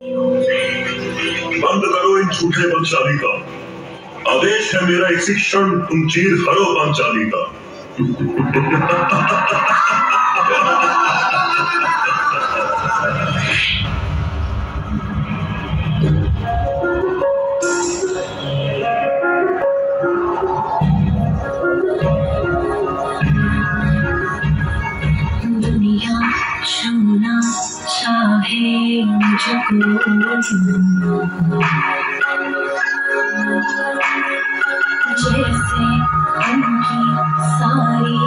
बंद करो इन झूठे बलशाली का। आदेश है मेरा इसी क्षण तुम चीर हरो पांचाली का। दुनिया छूना चाहे मुझको, जैसे उनकी सारी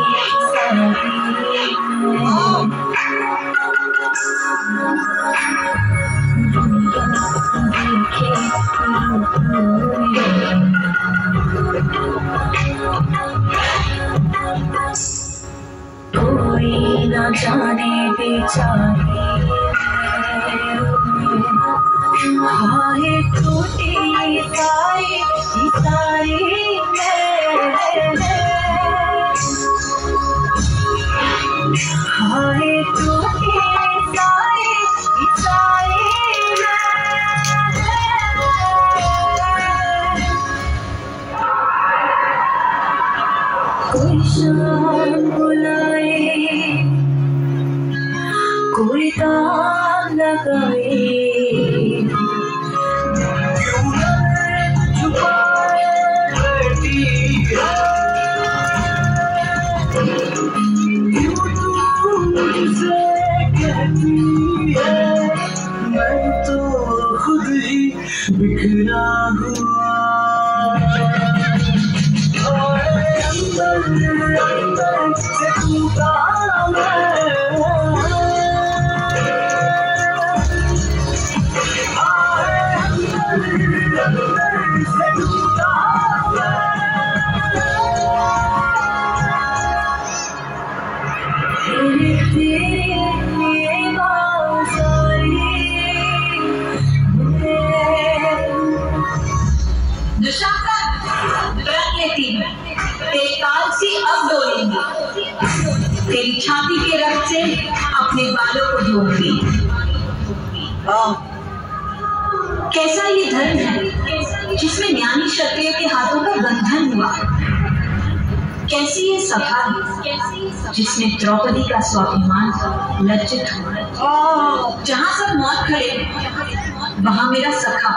दुनिया देखे कोई न जाने बेचारे हाय टूटी सारी हाय टूटी सारी कोई शाम बुलाए कोई तार लगाए, क्यों छुपाए बैठी है, क्यों तू मुझसे कहती है मैं तो खुद ही बिखरा हुआ। अंदर से टूटा तेरे काल से अब डोलेंगे, तेरी छाती के रक्त से अपने बालों को धोऊंगी। कैसा ये धर्म है जिसमें ज्ञानी क्षत्रिय के हाथों का बंधन हुआ। कैसी ये सभा है जिसमें द्रौपदी का स्वाभिमान लज्जित हुआ। जहाँ सब मौत खड़े वहां मेरा सखा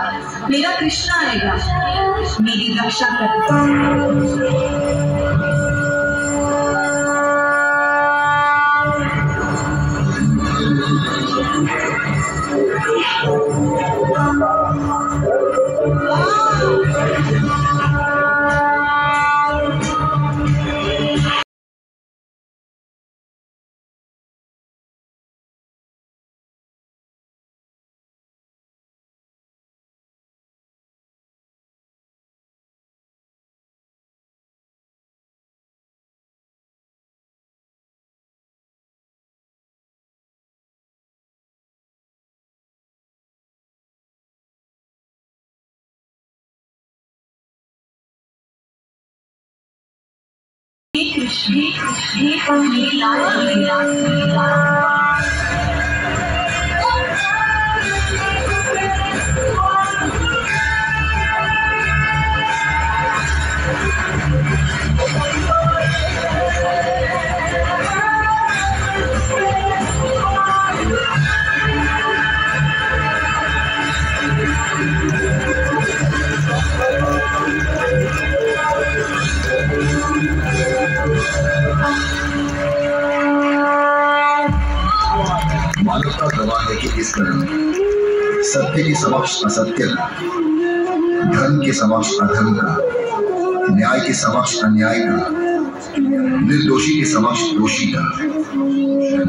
मेरा कृष्ण आएगा मेरी रक्षा कर। मानवता गवाह है कि इस कारण सत्य के समक्ष असत्य का, धर्म के समक्ष अधर्म का, न्याय के समक्ष अन्याय का, निर्दोषी के समक्ष दोषी का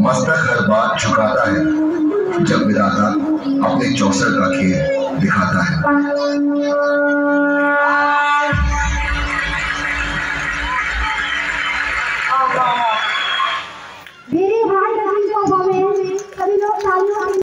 मस्तक हर बार झुकाता है जब विधाता अपने चौसर का खेल दिखाता है।